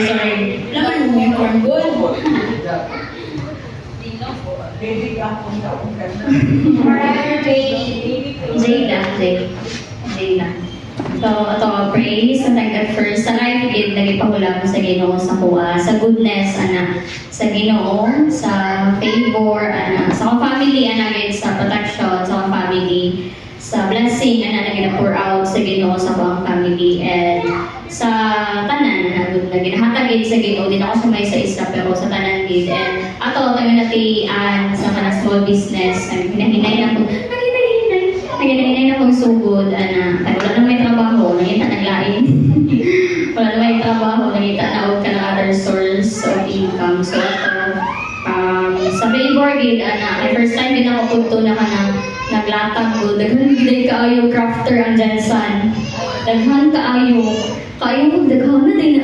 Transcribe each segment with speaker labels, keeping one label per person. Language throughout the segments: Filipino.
Speaker 1: sorry. Laman mo yung corn ball. Jayla. So, ito, praise sa tag first sa life gid nagipahula ko sa Ginoo sa kuha, sa goodness ana, sa Ginoo, sa favor ana, sa akong family ana gid sa protection sa akong family, sa blessing ana nagina-pour out sa Ginoo sa akong family and sa tanan na ginahatag gid sa Ginoo din ako sumay sa isa pero sa tanan gid and ato tayo natian sa kanang small business and hinahinay na ko naginay na kong sugod, ana, ay wala na may trabaho, nangita naglain. Wala na may trabaho, nangita na huwag ka ng other source of income. So, sa favor gid, ana, ay first time din ako punto na ka na naglatag ko. Daghan gid kaayo crafter ang Jensen. Daghan kaayo mo, daghan na din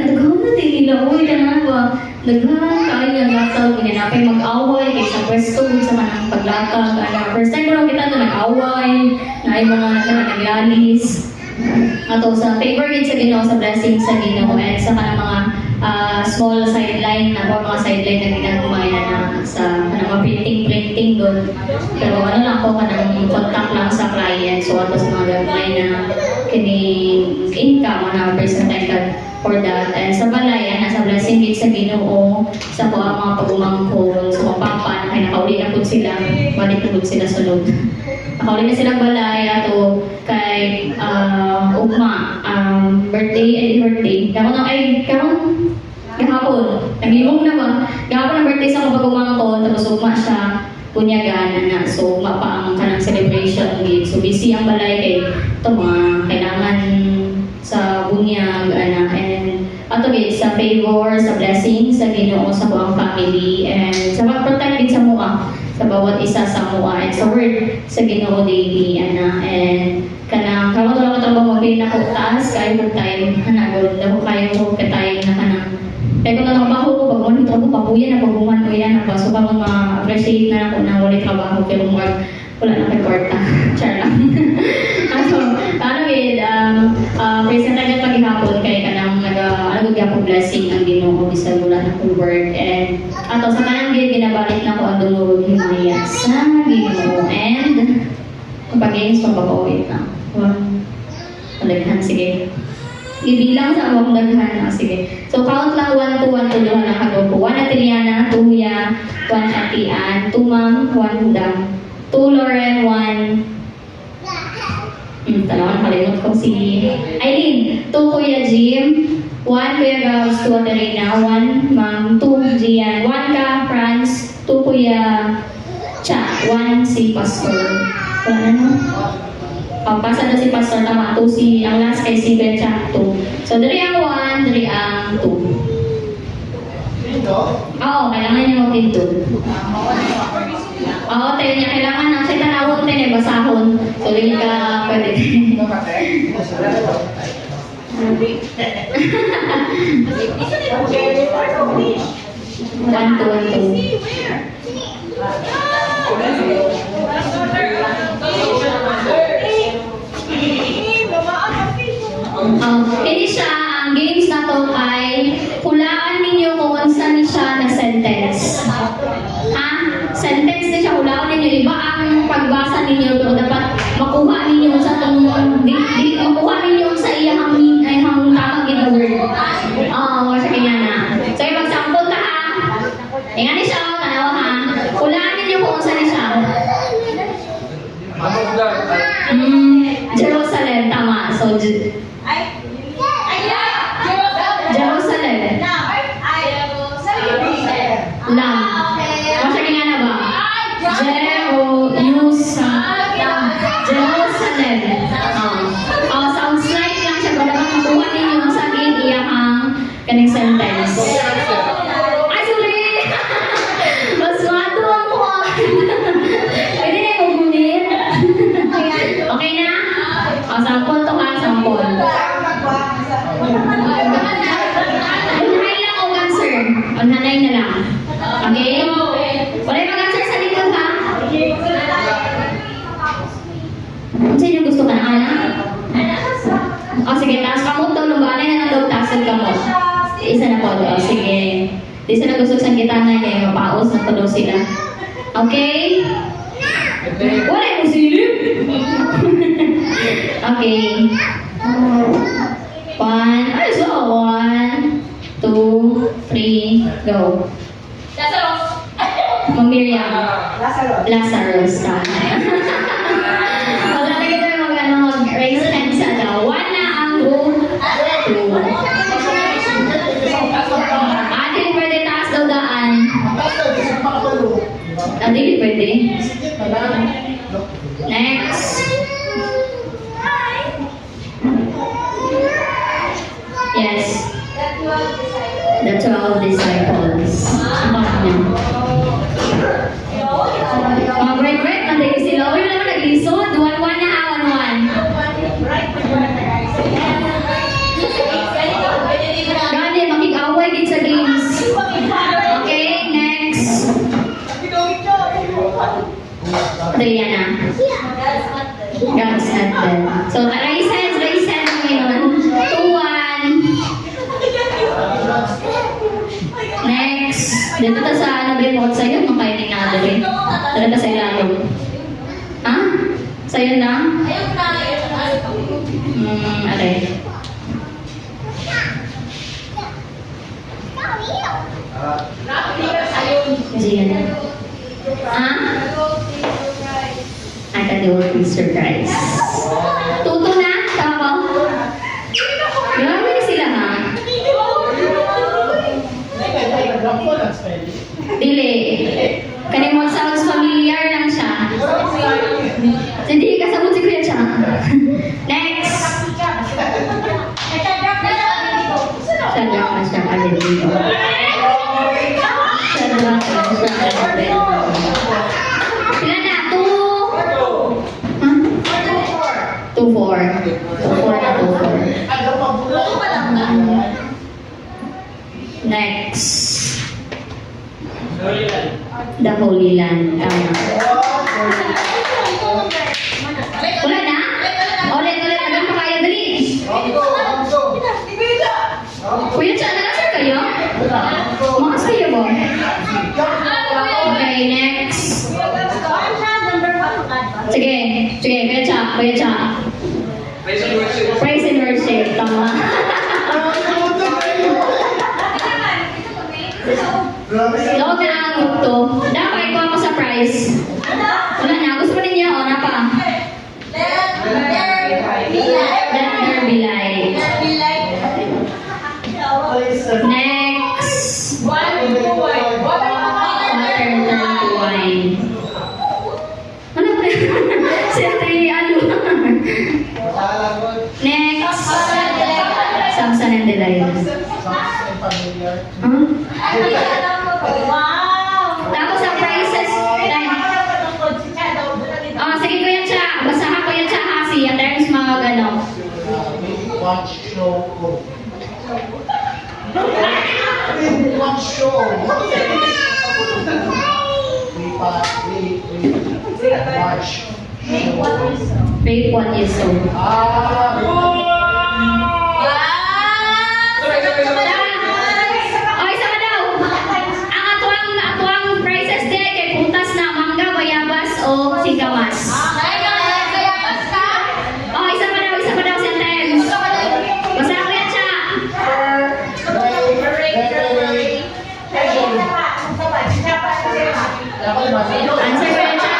Speaker 1: nila, uy, ka na ba? Daghan kaayo ang latag, ginanapay mag-away, kaysa pwesto, sa manang paglatag, ana. First time ko lang kita na nag-away, na ay mga naglalis. Ato sa favor gid sa Ginoo, sa blessing sa Ginoo, and sa kanang mga small sideline na mga sideline na ginagumay na sa kanang printing doon. Pero ano lang ko kanang contact lang sa client, so ato sa mga gagmay na kining income na presented for that. And sa balay, sa blessing gid sa Ginoo, sa ko ang mga pagumangkol, sa mga papa na kay nakauli na pud sila, balik na pud sila sulod. Nakauli na silang balay ato kay ugma birthday. Karon na ay karon gahapon. Naglimong na ba? Gahapon ang birthday sa akong pagumangkol, tapos ugma siya punyagan na. So ugma pa ang kanang celebration gid. So busy ang balay kay ito mga kailangan sa bunyag ana and ato gid sa favor, sa blessing sa Ginoo sa buong family and sa pag-protect gid sa mua sa bawat isa sa mua and sa word sa Ginoo daily ana and kanang karon wala ka trabaho mo na ko taas kay full time ana gud daw kayo ko katay na kanang kaya kung natrabaho ko pag mo trabaho pabuyan na paguman ko yan pa so pa ma-appreciate na ako na wala trabaho pero wala na kay kwarta char lang. Present agad paghihapon kay kanang nag-agad blessing ang Ginoo bisan wala na kong work and ato sa kanang gid ginabalik na ko ang dungog himaya sa Ginoo and pag-games pagpapawit na. Daghan sige. Ibilang sa among daghan sige. So count lang 1 to 1 to duha na kagrupo. 1 Atiliana, 2 Huya, 1 Atian, 2 Ma'am, 1 Hudang, 2 Lauren, 1 talagang nakalimot ko si Aileen, 2 Kuya Jim, 1 Kuya Gabs, 2 Aterina, 1 Ma'am, 2 Gian, 1 ka Franz, 2 Kuya Cha, 1 si Pastor. Wala na no? Pasa na si Pastor, tama, 2 si, ang last kay si Becha, 2. So, dari ang 1, dari ang 2. Oo, kailangan niya mag-pinto. Oo, tayo niya kailangan na siya tanawon tayo basahon. So, hindi ka pwede. One, two. Ini siya, ang games na to ay hulaan ninyo kung saan siya na sentence. Sentence na siya, hulaan ninyo. Iba ang pagbasa ninyo, pero dapat makuha ninyo sa itong, makuha ninyo sa iyang tamang gina-word. Wala siya kanya na. So, mag-sample ta ha. Tingnan niyo siya, tanawa ha. Hulaan ninyo kung saan siya. Jerusalem, tama. So, Jerusalem. Lam. Masya kaya na ba? Jerusalem. Sounds like lang siya. Kung dapat makuha ninyo sa akin, iyakang kaning sentence. Ay, sorry! Mas mato ako. Pwede na yung umunit. Okay na? Sample to ka, sample. Unhanay lang o answer. Unhanay na lang. Okay? Wala yung mag-answer sa likod ha? Saan yung gusto ka na, Ana? Sige, taas ka mo ito. Lubanay na ng dog, taas ka mo. Isa na po. O, sige. Isa na gusto sa gitana niya. Mapaos na po daw sila. Okay? Wala yung silip. Okay. One. Ay, so, 1, 2, 3, go. Ma'am Miriam. Lazarus. Maglalagay tayo mag-raise hand sa daw. 1 na ang go. 2. Hindi pwede taas daw daan. Hindi pwede. Next. Yes. The 12 disciples. Mga break-break, nandiyo sila. Uy, wala mo nag-lisod. 1-1 na ha, 1-1. Gani, makikaway din sa games. Okay, next. Adriana. God's not dead. So, raise hands ngayon. 2-1. Next. Dito ta sa ano ba yung sa'yo? Makainin na rin. Talaga sa ilalim. Ha? Sa'yo na? Aray. Gian. Ha? I can do a surprise. Tuto na? Tama ko? Grabe na sila ha? Dili. Kanimon sounds familiar lang siya. Hindi, kasabot si Kuya siya. Next. Sadrak na siya agad dito. Sadrak na siya agad dito. Sila na, 2-4. 2-4 na 2-4. Next. The Holy Land. Tama. Wala na? Ulit. Hanggang pa kayo. Dali. Kuya, siya na sir kayo? Makas kayo ba? Okay, next. Sige. Kuya, siya. Praise and worship. Tama. Log na ang group to. Dapat ikaw ako sa prize. Wala na. Gusto mo ninyo? O, napa? Let there be light. Next. Water turn to wine. Ano ba yun? Siyempre, ano? Next. Samson and Delilah. Huh? Tapos ang prices. Sige Kuya Cha. Basahan Kuya Cha ha. Siya. Terms mga gano'n.
Speaker 2: Watch show. Watch show. Watch.
Speaker 1: Faith 1 years old. Ay, sama daw. Ang atuang prices din kay putas na mangga, bayabas o singkamas. Oh, isa pa daw sentence. Basta ko yan siya. Answer ko yan siya.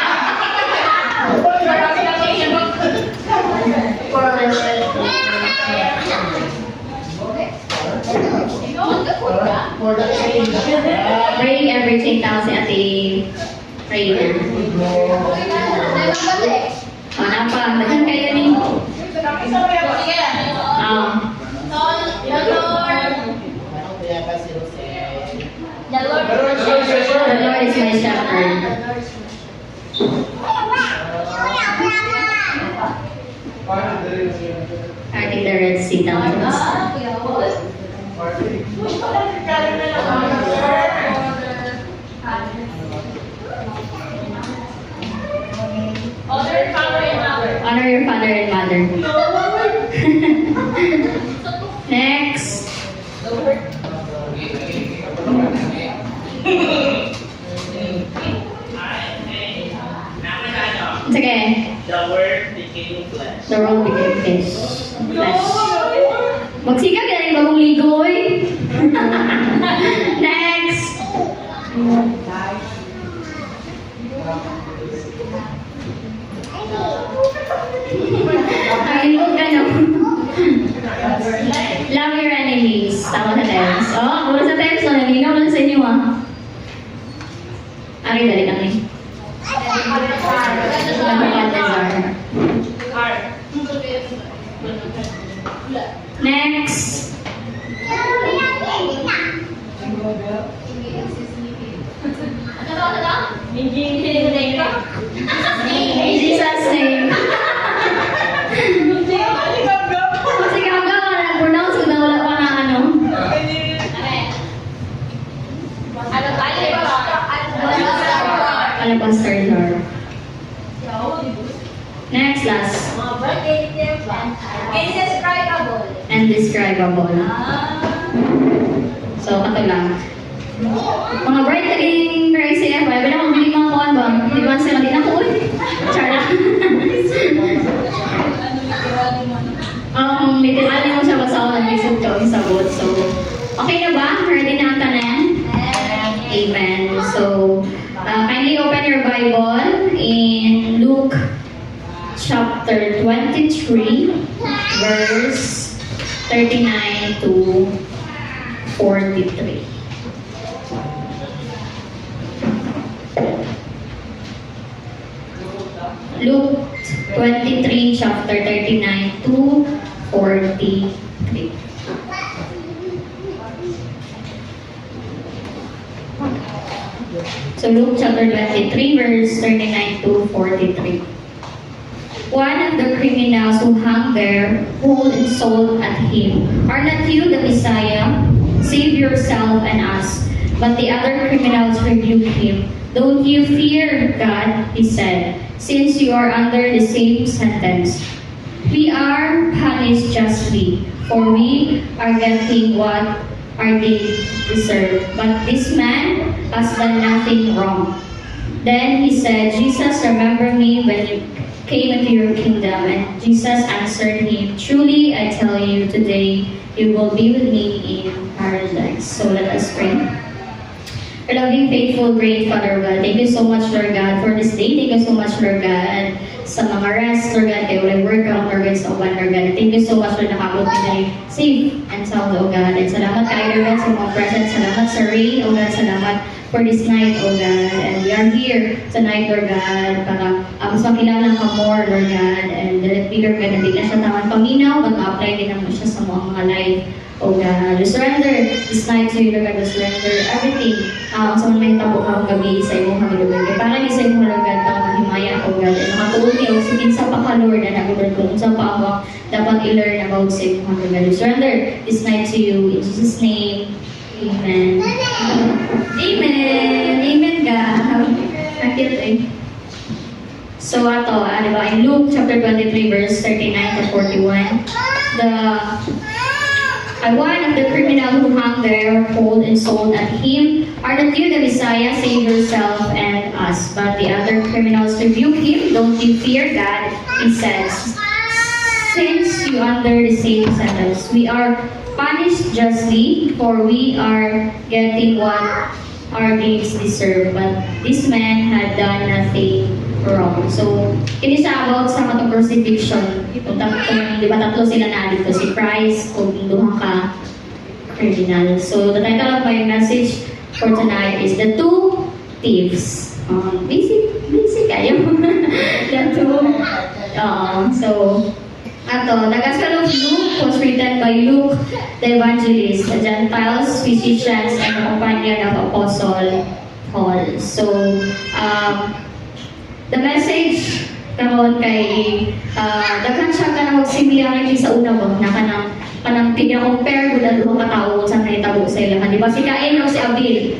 Speaker 1: Pray everything tao si Ate Reyna. Napa, dagan kayo ni. The Lord is my shepherd. Parting the Red Sea down to the sea. Honor your father and mother. Next. Tama sa terms. Oh, mula sa terms na nalinaw lang sa inyo ah. Ari, dali lang eh. Next. In Jesus' name. Sige, hanggang nag-pronounce ko na wala pa na ano. Alabaster jar. Next, last. Indescribable. So, kato lang. Mga bright naging crazy eh. Wala na kung hindi mga kuhan ba? Hindi ba sila din ako eh? Chara. Literally mo siya basa ako nag-isip ko yung sagot. So, okay na ba? Ready na ang tanan? Amen. So, kindly open your Bible in Luke chapter 23, verse 39 to 43. Luke 23, chapter 39 to 43. So Luke chapter 23, verse 39 to 43. One of the criminals who hung there pulled and sold at him, "Are not you the Messiah? Save yourself and us." But the other criminals rebuked him. "Don't you fear God," he said, "since you are under the same sentence. We are punished justly, for we are getting what our deeds deserve. But this man has done nothing wrong." Then he said, "Jesus, remember me when you came into your kingdom." And Jesus answered him, "Truly I tell you, today you will be with me in paradise." So let us pray. Our loving, faithful, great Father God, thank you so much, Lord God, for this day. Thank you so much, Lord God, sa mga rest, Lord God, kayo walang workout, Lord God, sa uban, Lord God. Thank you so much, Lord, nakabot nila safe and sound, O God. And salamat kayo, Lord God, sa mga present. Salamat sa rain, O God. Salamat for this night, O God. And we are here tonight, Lord God, para mas makilala ka more, Lord God. And let me, Lord God, hindi na siya tamang paminaw, but ma-apply din naman siya sa mga life, O God. We surrender this night to you, Lord God. We surrender everything. Sa mga may tabo ka gabi sa imong hangilugay. Kaya para ni sa imong Lord God, pang mahimaya, O God. And makatuon niyo, sige sa pa ka, Lord, na nag-Lord kung sa pa ako dapat i-learn about sa imong Lord God. We surrender this night to you. In Jesus' name, Amen. Amen. Amen, God. Nakit eh. So, ato, di ba, in Luke chapter 23, verse 39 to 41, one of the criminals who hung there, pulled and sold at him, "Are not you the Messiah? Save yourself and us." But the other criminals rebuked him. "Don't you fear God," he says, "since you under the same sentence. We are punished justly, for we are getting what our deeds deserve. But this man had done nothing wrong." So, ini sa about sa katong crucifixion. Kung di ba tatlo sila na dito, si Christ, kung duha ka criminal. So, the title of my message for tonight is The Two Thieves. Basic kayo. The two. So, the Gospel of Luke was written by Luke, the evangelist, the Gentiles, physicians, and the companion of Apostle Paul. So, the message karon kay daghan siya kanang similarity sa una ba na kanang pina-compare gud ang duha ka tawo sa nahitabo sa ilahan. Di ba si Cain o si Abel.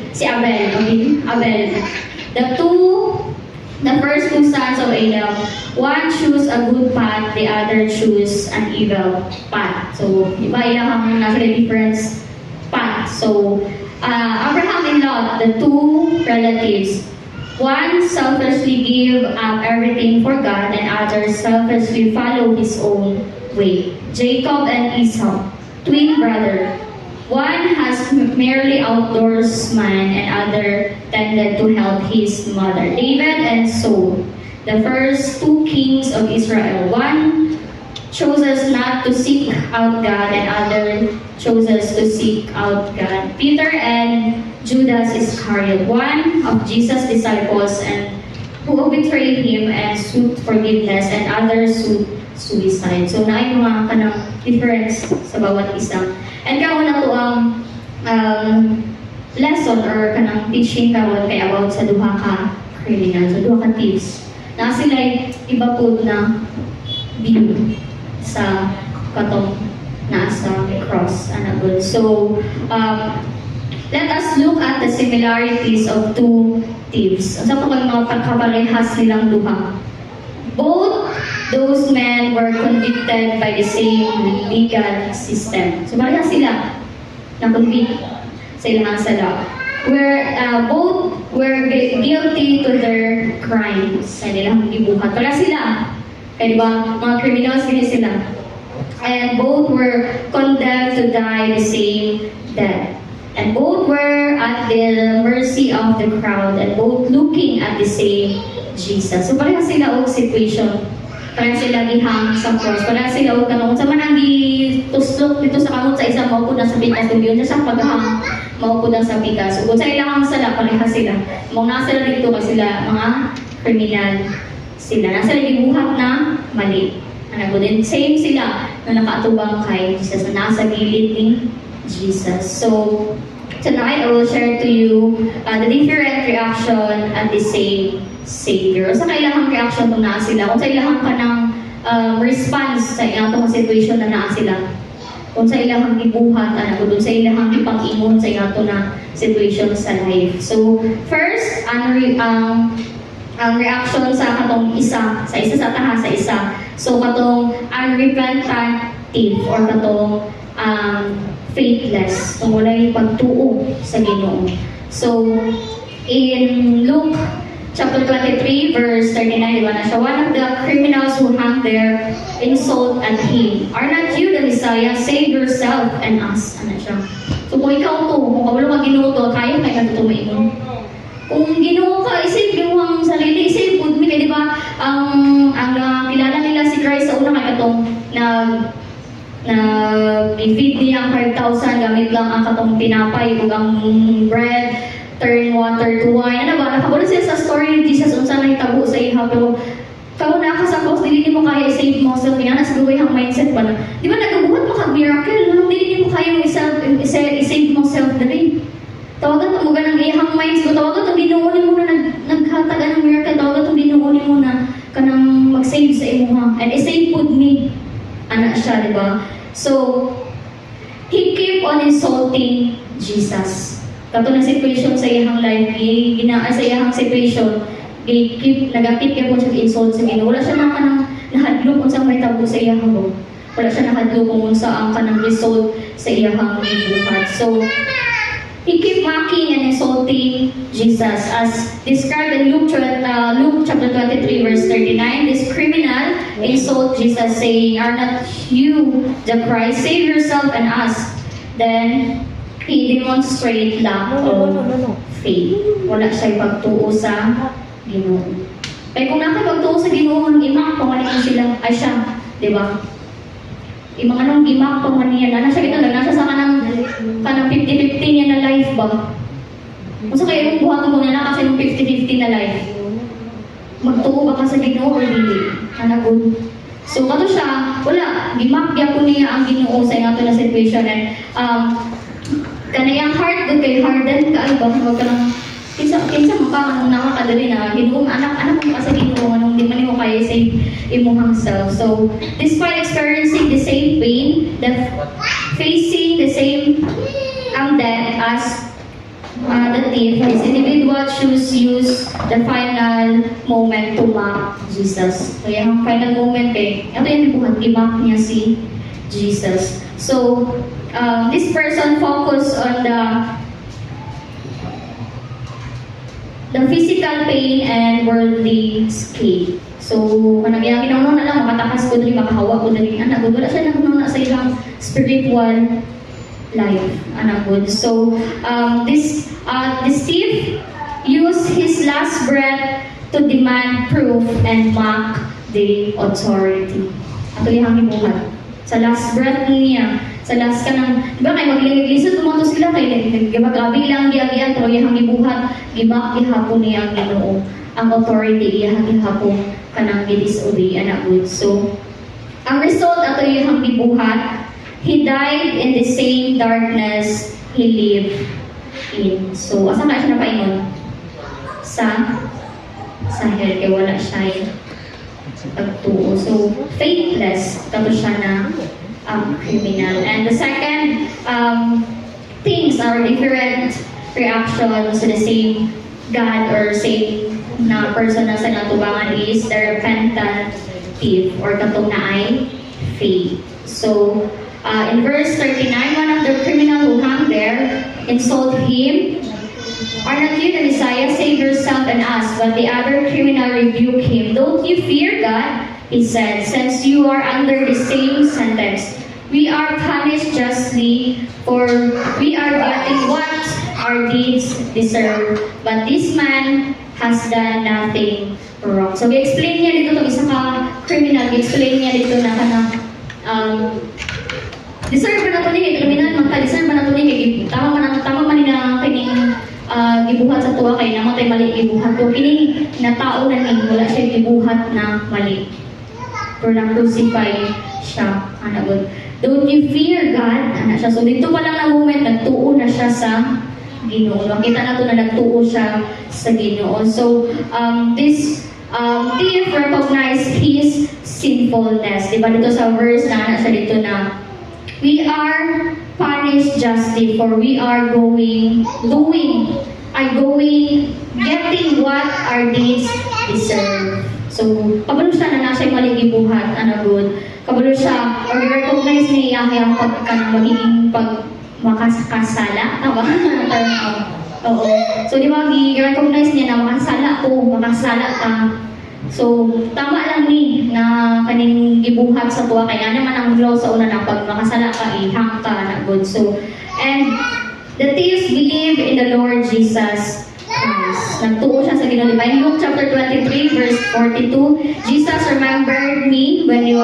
Speaker 1: The first two sons of Adam, one chose a good path, the other chose an evil path. So, iba ilang nasa different path. So, Abraham and Lot, the two relatives, one selfishly gave up everything for God, and other selfishly followed his own way. Jacob and Esau, twin brother. One has merely outdoorsman, and other tended to help his mother. David and Saul, the first two kings of Israel. One chooses not to seek out God, and other chooses to seek out God. Peter and Judas Iscariot, one of Jesus' disciples, and who betrayed him and sought forgiveness, and others sought suicide. So naay mga kanang difference sa bawat isa. And karon na to ang lesson or kanang teaching karon kay about sa duha ka criminal, sa duha ka thieves. Na sila iba po na view sa katong nasa cross anagod. So let us look at the similarities of two thieves. Ang sa mga pagkaparehas nilang duha. Both those men were convicted by the same legal system. So parehas sila na-convict sa ilang sala. Both were guilty to their crimes sa nilang gibuhat. Parehas sila. Kaya diba, mga criminals din sila. And both were condemned to die the same death. And both were at the mercy of the crowd, and both looking at the same Jesus. So parehas sila og situation. Parehas sila gihang sa cross. Parehas sila og kanong sa man ang gituslok dito sa kamot sa isang maupod na sa bigas. Kung yun sa paghang maupod ang sa bigas. Ug sa ilang sala, parehas sila. Mong nasa sila dito kasi sila mga kriminal sila. Nasa sila gibuhat na mali. Ano din, same sila na nakaatubang kay Jesus, na nasa gilid ni Jesus. So, tonight I will share to you the different reaction at the same Savior. O sa kailahang reaction kung naa sila, kung sa ilahang ka ng response sa ilang situation na naa sila, kung sa ilahang gibuhat, kung sa ilahang ipang-ingon sa ilang na situation sa life. So, first, ang reaction sa katong isa sa taha sa isa. So, katong unrepentant thief or katong faithless. So, walay pagtuo sa Ginoo. So, in Luke chapter 23, verse 39, diba na siya, one of the criminals who hung there insult at him, "Are not you the Messiah? Save yourself and us." Ano siya. So, kung ikaw to, kung kabalo ka Ginoo to, kaya ka to maingon. Kung Ginoo ka, isave mo ang sarili, isave mo, di ba, ang kilala nila si Christ sa una kay katong na i-feed niya ang 5,000 gamit lang ang katong tinapay ug ang bread, turn water to wine. Ano ba? Nakabulo siya sa story ni Jesus unsa na hitabo sa iha, pero kao na ka sa cross, dili mo kaya i-save mo self. Nga sa duway ang mindset ba na. Di ba nagabuhat mo kag miracle, nung dili mo kaya i-save mo self dali. Tawagan mo ganang iyang minds ko, tawagan itong binuunin mo na naghatagan ng miracle, tawagan itong binuunin mo na kanang mag-save sa imo ha. And i-save put me. Anak siya, di ba? So, he keep on insulting Jesus. Kato na situation sa iyang life, sa iyang situation, nag-keep niya po siya insult sa Ginoo. Wala siya nahadlo kung saan may tabo sa iyang mo. Wala siya nahadlo kung saan kanang result sa iyang buhat. So, he keep mocking and insulting Jesus, as described in Luke chapter 23, verse 39. This criminal insult Jesus, saying, "Are not you the Christ? Save yourself and us." Then he demonstrate lack of faith. Wala siya pagtuo sa Ginoo. Kaya kung nakapagtuo sa Ginoo, anong imak pamanihan sila ay siya, di ba? Yung mga nang gimak pamanihan, nasa siya nasa sa kanang 50-50 niya na life ba? Kung sa kayo yung buhat ko na kasi yung 50-50 na life, magtuo ba ka sa Ginoo or hindi? Good. So, kato siya, wala, gimakya ko niya ang Ginoo sa inato na situation. And, kanayang heart doon kay harden ka, ba? Huwag ka lang, kinsa mo ka, anong nakakadali na, Ginoo, anak mo ka sa Ginoo, anong di man mo kaya sa imuhang self. So, despite experiencing the same pain, facing the same death as the thief, this individual use the final moment to mock Jesus. So, yung final moment ito yung buhat, i-mock niya si Jesus. So, this person focused on the physical pain and worldly escape. So, kanang ginagawa na lang, makatakas ko dali, makahawa ko dali, anak good. Wala siya nagpunong sa ilang spiritual life, anak good. So, this thief used his last breath to demand proof and mock the authority. Ato yung gibuhat. Sa last breath niya, sa last ka ng, di ba kayo maglilisod, tumato sila kayo, gabi lang giyagian, pero yung gibuhat, gihapon niya ang Ginoo. Ang authority, iyang gihapon kanang gidisobey, anak good. So, ang result, ato yung gibuhat, he died in the same darkness he lived in. So, asa ka siya napaingon? Sa hell, kaya wala siya pagtuo. So, faithless, tapos siya na criminal. And the second things are different reactions to the same God or same na person na sa natubangan is the repentant thief or katong na ay faith. So, in verse 39, one of the criminal who hung there insulted him, "Are not you the Messiah? Save yourself and us." But the other criminal rebuked him. "Don't you fear God," he said, "since you are under the same sentence. We are punished justly, for we are getting what our deeds deserve. But this man has done nothing wrong." So, i-explain niya dito itong isa ka criminal, i-explain niya dito na deserve ba na ito niya, criminal, magka-deserve ba na ito niya, tama man na kining gibuhat sa tuwa kay namatay mali gibuhat ko kini na tao na ni wala siya gibuhat na mali pero na-crucify siya, ana good. Don't you fear God, ana siya. So dito pa lang na moment nagtuo na siya sa Ginoo. Makita na to na nagtuo siya sa Ginoo. So this thief recognized his sinfulness. Diba dito sa verse na ana siya dito na we are punished justly, for we are getting what our deeds deserve. So, kabalo siya na nasa mali gibuhat, ano good. Kabalo siya, or recognize niya ang magiging makasala. Tama? Oo. So, di ba, i-recognize niya na makasala ka. So, tama lang ni na kaning gibuhat sa tuwa kaya naman ang law sa una na pag makasala ka, ihang ka na good. So, and the thieves believe in the Lord Jesus Christ. Nagtuo siya sa Ginoo. Diba? In Luke chapter 23 verse 42, Jesus remembered me when you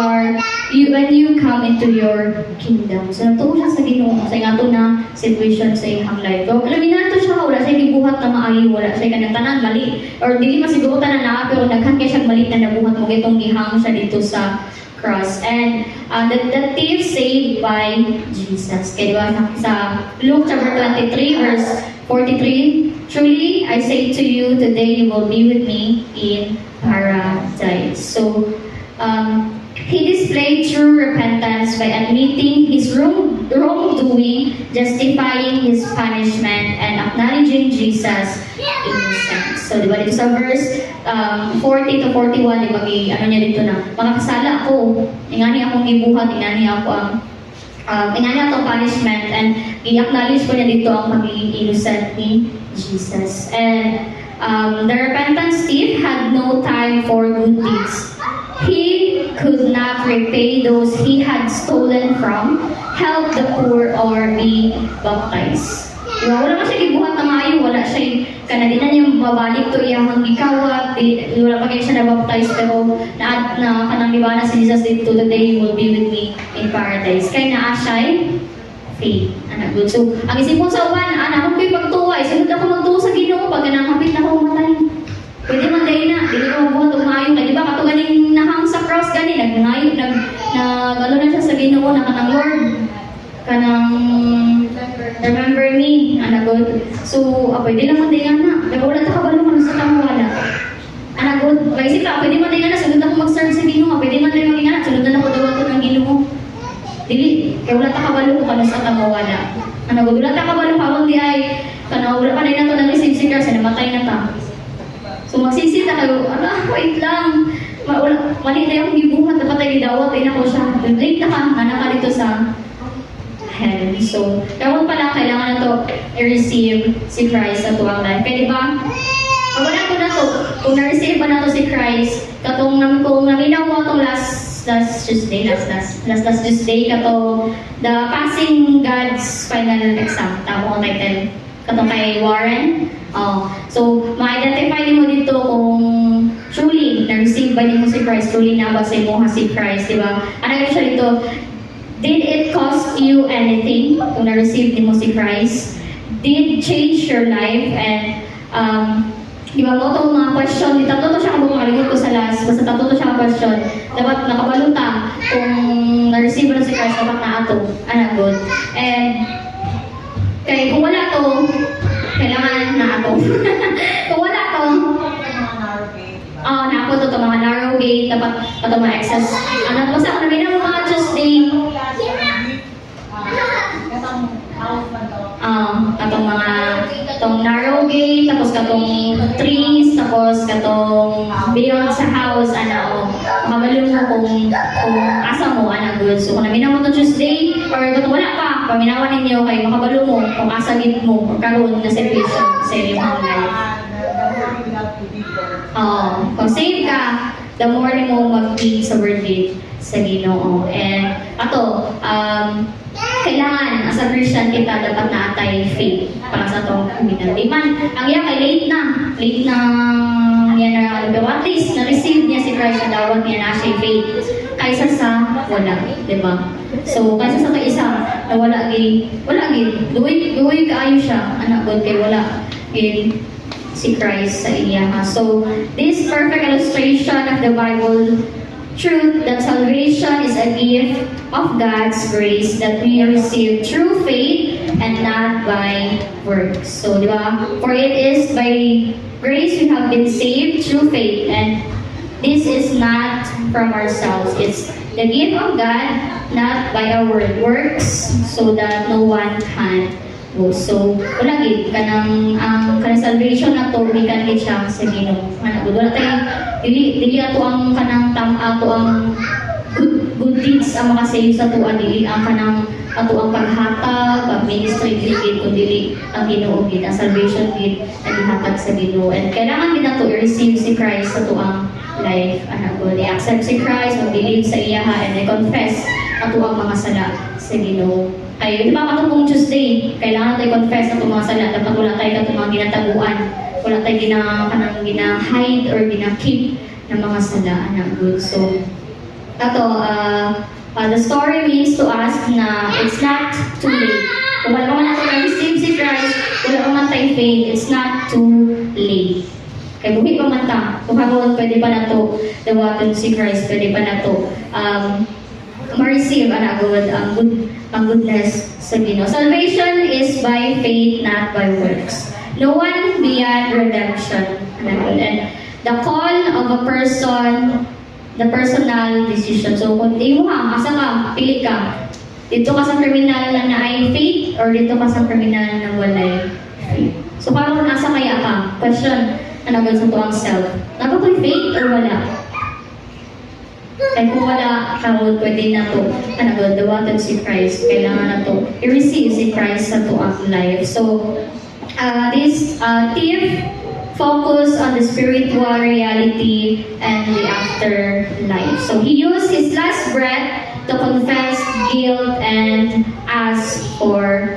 Speaker 1: come into your kingdom. So, nagtuo siya sa Ginoo sa nga to na situation sa iyang life. So, laminato siya, wala siya gibuhat na maayo, wala siya kanang tanan mali. Or dili masiguro tanan na, pero naghan kay siya mali na nabuhat mo itong gihang siya dito sa cross. And the thief saved by Jesus. Kaya diba sa Luke chapter 23 verse 43, truly I say to you, today you will be with me in paradise. So, he displayed true repentance by admitting his wrongdoing, justifying his punishment, and acknowledging Jesus' innocence. So, di ba dito sa verse 40 to 41, di ba, ano niya dito na, makakasala ako, ingani akong gibuhat, ingani ako ang punishment, and i-acknowledge ko niya dito ang pagiging innocent ni Jesus. And the repentant thief had no time for good deeds. He could not repay those he had stolen from, help the poor, or be baptized. Diba? Wala man siya gibuhat na maayo, wala siya kanadi na niya mabalik to iyang gikawat, wala pa kayo siya na-baptize, pero na kanang diba na si Jesus dito, today you will be with me in paradise. Kaya naa siya faith. Anak good. So, ang isipon sa uwan, anak ko'y pagtuwa, sunod ako magtuwa sa Ginoo pag nakapit na ako matay. Pwede man dahil na, hindi ko mabuhat o maayo na, di ba? Kato ganing nahang sa cross gani, nag-ano na siya sa Ginoo na kanang Lord, kanang remember me, anak good. So, pwede lang man dahil na, wala ta kabalo man sa tamawala. Anak good, maisip ka, pwede man dahil na, sunod ako mag-serve sa Ginoo, pwede man dahil maging anak, sunod na ako daw ng Ginoo. Dili, kaya wala ta kabalo ko sa tamawala. Anak good, wala ta kabalo ka, di ay, wala pa na ito nag-receive si Christ, namatay na ta. So magsisi na kayo, wait lang. Mali na yung gibuhat, dapat ay gidawat, ay nako siya. Late na ka, anak ka dito sa hell. So, dapat pala, kailangan na to i-receive si Christ sa tuwang life. Kaya diba, wala ko na to, kung na-receive ba na to si Christ, kung naminaw mo itong last Tuesday, kato, the passing God's final exam, tamo ang title. katong kay Warren. So, ma-identify nimo dito kung truly na-receive ba nimo si Christ, truly na ba sa imo si Christ, di ba? Ano yun siya dito? Did it cost you anything kung na-receive nimo si Christ? Did change your life? And di ba mo itong mga question, tatuto siya kung makalimot ko sa last, basta tatuto siya ang question, dapat nakabalunta kung na-receive na si Christ, dapat na ato, anak good. And kung wala to, kailangan na ato. Kung wala to, na ako to mga narrow gate, dapat ito mga excess. Ano po sa kanila mo mga Tuesday? Katong mga katong narrow gate, tapos katong trees, tapos katong beyond sa house, makabalong mo kung asa mo, good. So kung naminaw mo to Tuesday, or kung wala pa, paminawan ninyo kayo, makabalong mo kung asa git mo, or karoon na situation sa inyong mga life. Kung save ka, the more ni mo mag-be sa word sa Ginoo. And ato, kailangan as a Christian kita dapat naatay faith para sa itong community. Man, ang iya kay late na niya na at least na-receive niya si Christ na dawat niya na siya faith kaysa sa wala, di ba? So, kaysa sa isa na wala gid, duwi kaayo siya, anak good kay wala gid si Christ sa iya. So, this perfect illustration of the Bible truth that salvation is a gift of God's grace that we receive through faith and not by works. So, di ba? For it is by grace we have been saved through faith, and this is not from ourselves. It's the gift of God, not by our works, so that no one can boast. So, wala gid kanang salvation na to, gikan gid siya sa Ginoo. Wala tayo dili ato ang kanang ato ang good deeds ang makasave sa tuwa, dili ang kanang ato ang paghatag, ang ministry gid kundi ang Ginoo gid, ang salvation gid ang ihatag sa Ginoo. And kailangan gid nato i-receive si Christ sa tuang life, good. I-accept si Christ, mag-believe sa iya, and I-confess ato ang mga sala sa Ginoo. Ay, di ba katong Tuesday, kailangan tayo confess ato mga sala, dapat wala tayo katong mga ginataguan, wala tayo gina-hide or gina-keep ng mga sala, good. So, the story means to us na it's not too late. Kung wala pa man natin na-receive si Christ, wala pa man tayo faith, it's not too late. Kaya buhi pa man ta, kung hapon pwede pa na to dawaton si Christ, pwede pa na to ma-receive good, ang goodness sa Ginoo. Salvation is by faith, not by works. No one beyond redemption. And the call of a person, the personal decision. So kung di mo asa ka, pili ka. Dito ka sa criminal na ay faith, or dito ka sa criminal na walay faith. So parang asa kaya ka? Question, good sa tuwang self. Nabagoy faith or wala? Kaya kung wala ka, pwede na to, good, dawaton si Christ. Kailangan na to i-receive si Christ sa tuwang life. So, this tip focus on the spiritual reality and the afterlife. So he used his last breath to confess guilt and ask for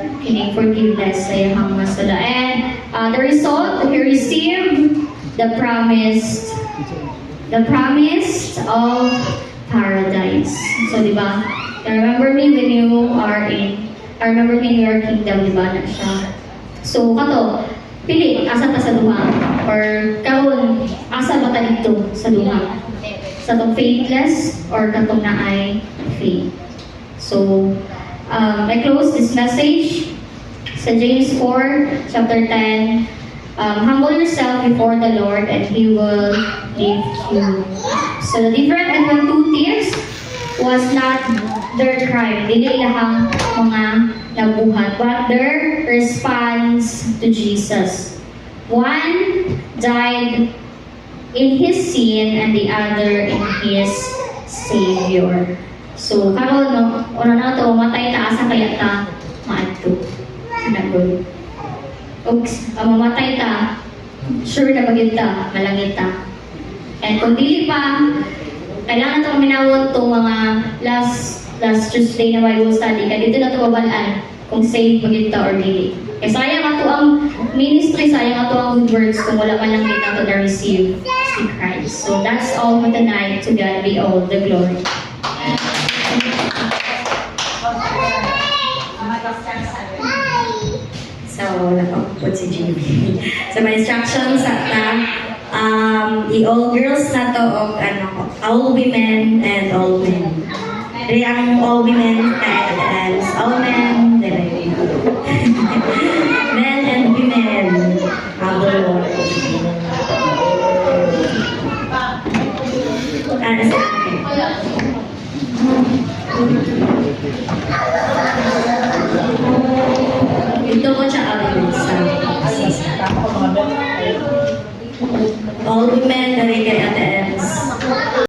Speaker 1: forgiveness sa iyang masala. And the result, he received the promise of paradise. So, di ba? Remember me when you are in your kingdom, di ba? Na siya. So, kato, pili, asa ta sa duha? Or, karon asa ba ta dito sa duha? Sa tong faithless or katong naay faith? So, I close this message sa James 4, chapter 10. Humble yourself before the Lord and He will lift you. So the difference between two thieves was not their crime, dili ilang mga nabuhat, but their response to Jesus. One died in his sin and the other in his Savior. So karon una na to matay ta asa kaya ta maadto. Nagod. Mamatay ta, sure na bagid ta, malangit ta. And kung dili pa, kailangan itong minawon itong mga last Tuesday na Bible study. Kaya dito na ito mabalaan kung safe bagid ta or dili. Kaya sayang ato ang ministry sayang ato ang good works kung wala man lang din nato na-receive si Christ. So that's all for tonight. To God be all the glory.
Speaker 3: So, nakapupot si Jimmy. So, may instructions sa i-all girls na to o all women and all men. Dili ang all women as all men, dili. Men and women of the Lord. Ano sa akin? Ito mo siya sa
Speaker 2: Tama ko mga men.
Speaker 3: all women